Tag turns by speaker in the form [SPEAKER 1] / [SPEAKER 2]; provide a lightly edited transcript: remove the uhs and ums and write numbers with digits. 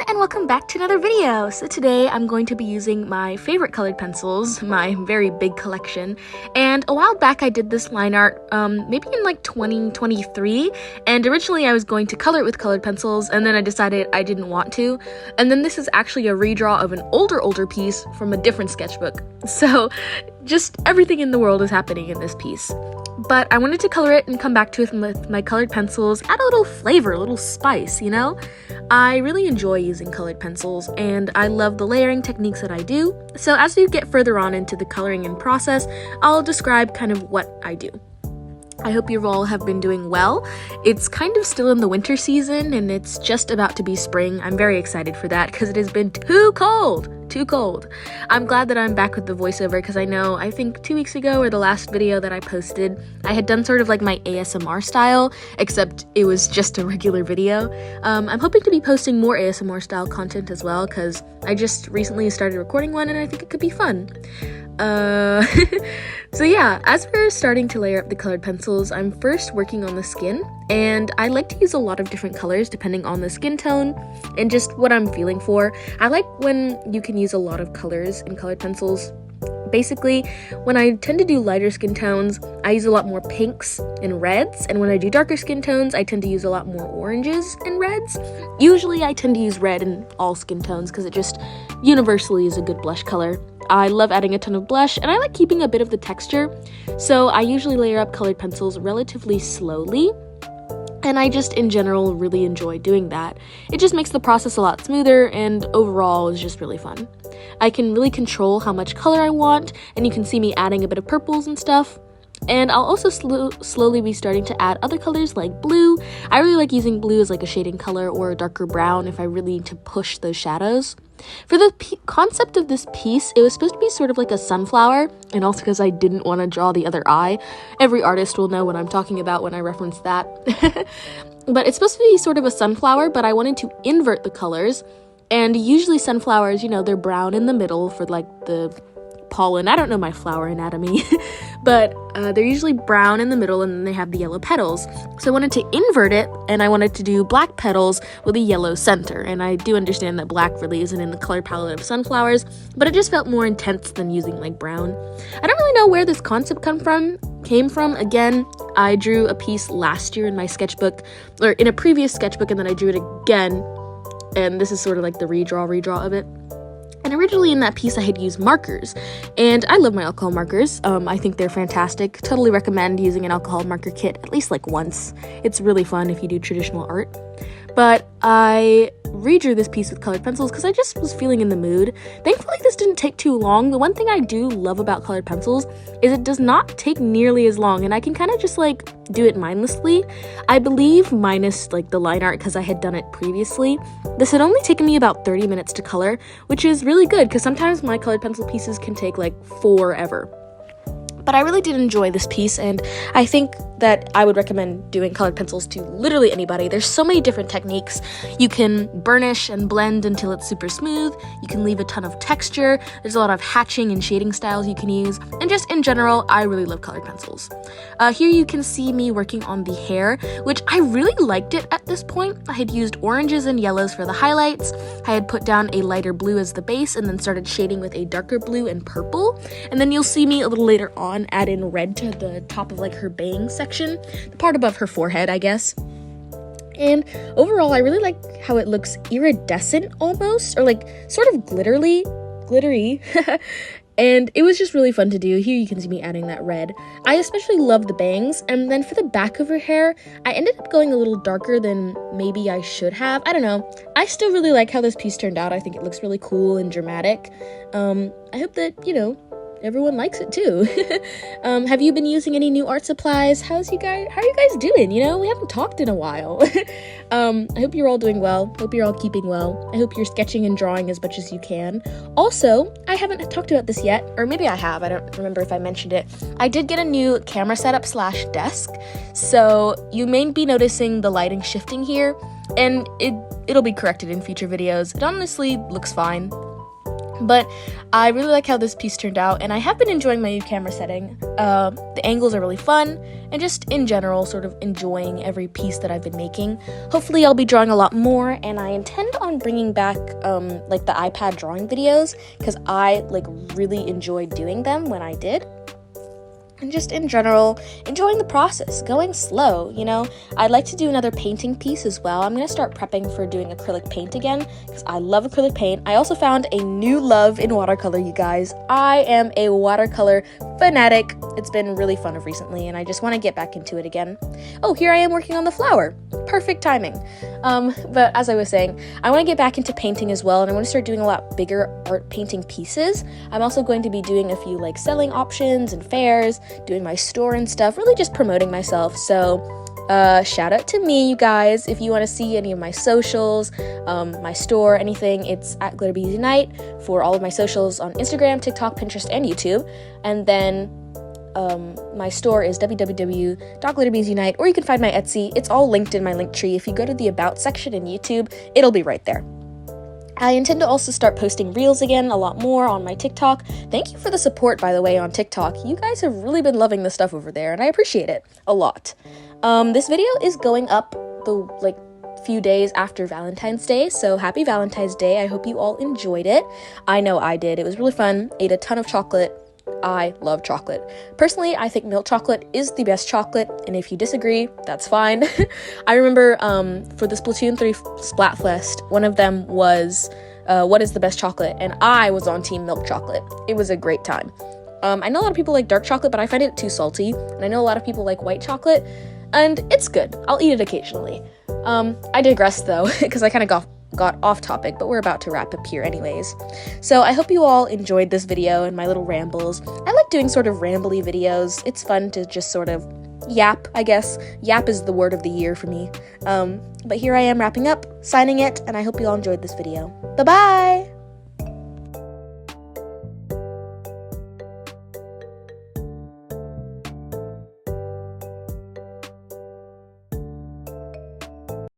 [SPEAKER 1] and welcome back to another video. So today I'm going to be using my favorite colored pencils, my very big collection, and a while back I did this line art, maybe in like 2023, and originally I was going to color it with colored pencils, and then I decided I didn't want to, and then this is actually a redraw of an older piece from a different sketchbook, so just everything in the world is happening in this piece. But I wanted to color it and come back to it with my colored pencils, add a little flavor, a little spice, you know? I really enjoy using colored pencils, and I love the layering techniques that I do. So as we get further on into the coloring and process, I'll describe kind of what I do. I hope you all have been doing well. It's kind of still in the winter season, and it's just about to be spring. I'm very excited for that because it has been too cold. I'm glad that I'm back with the voiceover because I think 2 weeks ago or the last video that I posted, I had done sort of like my ASMR style, except it was just a regular video. I'm hoping to be posting more ASMR style content as well because I just recently started recording one and I think it could be fun. So yeah, as we're starting to layer up the colored pencils, I'm first working on the skin, and I like to use a lot of different colors depending on the skin tone and just what I'm feeling for. I like when you can use a lot of colors in colored pencils. Basically, when I tend to do lighter skin tones, I use a lot more pinks and reds, and when I do darker skin tones, I tend to use a lot more oranges and reds. Usually I tend to use red in all skin tones because it just universally is a good blush color. I love adding a ton of blush, and I like keeping a bit of the texture, so I usually layer up colored pencils relatively slowly, and I just in general really enjoy doing that. It just makes the process a lot smoother, and overall is just really fun. I can really control how much color I want, and you can see me adding a bit of purples and stuff. And I'll also slowly be starting to add other colors like blue. I really like using blue as like a shading color or a darker brown if I really need to push those shadows. For the concept of this piece, it was supposed to be sort of like a sunflower, and also because I didn't want to draw the other eye. Every artist will know what I'm talking about when I reference that. But it's supposed to be sort of a sunflower, but I wanted to invert the colors. And usually sunflowers, you know, they're brown in the middle for like the pollen. I don't know my flower anatomy, but they're usually brown in the middle and then they have the yellow petals. So I wanted to invert it, and I wanted to do black petals with a yellow center. And I do understand that black really isn't in the color palette of sunflowers, but it just felt more intense than using like brown. I don't really know where this concept came from. Again, I drew a piece last year in my sketchbook, or in a previous sketchbook, and then I drew it again, and this is sort of like the redraw of it. And originally in that piece I had used markers, and I love my alcohol markers. I think they're fantastic. Totally recommend using an alcohol marker kit at least like once. It's really fun if you do traditional art. But I redrew this piece with colored pencils because I just was feeling in the mood. Thankfully this didn't take too long. The one thing I do love about colored pencils is it does not take nearly as long, and I can kind of just like do it mindlessly. I believe minus like the line art because I had done it previously. This had only taken me about 30 minutes to color, which is really good because sometimes my colored pencil pieces can take like forever. But I really did enjoy this piece, and I think that I would recommend doing colored pencils to literally anybody. There's so many different techniques. You can burnish and blend until it's super smooth. You can leave a ton of texture. There's a lot of hatching and shading styles you can use. And just in general, I really love colored pencils. Here you can see me working on the hair, which I really liked it at this point. I had used oranges and yellows for the highlights. I had put down a lighter blue as the base and then started shading with a darker blue and purple. And then you'll see me a little later on add in red to the top of like her bang section, the part above her forehead, I guess. And overall, I really like how it looks iridescent almost, or like sort of glittery. And it was just really fun to do. Here you can see me adding that red. I especially love the bangs, and then for the back of her hair, I ended up going a little darker than maybe I should have. I don't know. I still really like how this piece turned out. I think it looks really cool and dramatic. I hope that, you know, everyone likes it too. Have you been using any new art supplies? How are you guys doing? You know, we haven't talked in a while. I hope you're all doing well. Hope you're all keeping well. I hope you're sketching and drawing as much as you can. Also, I haven't talked about this yet, or maybe I have. I don't remember if I mentioned it. I did get a new camera setup / desk, so you may be noticing the lighting shifting here, and it'll be corrected in future videos. It honestly looks fine. But I really like how this piece turned out, and I have been enjoying my new camera setting. The angles are really fun, and just in general, sort of enjoying every piece that I've been making. Hopefully I'll be drawing a lot more, and I intend on bringing back like the iPad drawing videos, because I like really enjoyed doing them when I did. And just in general, enjoying the process, going slow, you know. I'd like to do another painting piece as well. I'm going to start prepping for doing acrylic paint again, because I love acrylic paint. I also found a new love in watercolor, you guys. I am a watercolor fanatic. It's been really fun recently, and I just want to get back into it again. Oh, here I am working on the flower. Perfect timing. But as I was saying, I want to get back into painting as well, and I want to start doing a lot bigger art painting pieces. I'm also going to be doing a few like selling options and fairs, doing my store and stuff, really just promoting myself. So shout out to me, you guys. If you want to see any of my socials, my store, anything, it's at Glitterbees Unite for all of my socials on Instagram, TikTok, Pinterest, and YouTube. And then my store is www.glitterbeesunite, or you can find my Etsy. It's all linked in my link tree. If you go to the About section in YouTube, it'll be right there. I intend to also start posting reels again, a lot more on my TikTok. Thank you for the support, by the way, on TikTok. You guys have really been loving the stuff over there, and I appreciate it a lot. This video is going up the few days after Valentine's Day, so happy Valentine's Day. I hope you all enjoyed it. I know I did. It was really fun. Ate a ton of chocolate. I love chocolate. Personally, I think milk chocolate is the best chocolate, and if you disagree, that's fine. I remember for the Splatoon 3 Splatfest, one of them was what is the best chocolate, and I was on team milk chocolate. It was a great time. I know a lot of people like dark chocolate, but I find it too salty, and I know a lot of people like white chocolate, and it's good. I'll eat it occasionally. I digress though, because I kind of got off topic, but we're about to wrap up here anyways. So I hope you all enjoyed this video and my little rambles. I like doing sort of rambly videos. It's fun to just sort of yap, I guess. Yap is the word of the year for me. But here I am wrapping up, signing it, and I hope you all enjoyed this video. Bye-bye!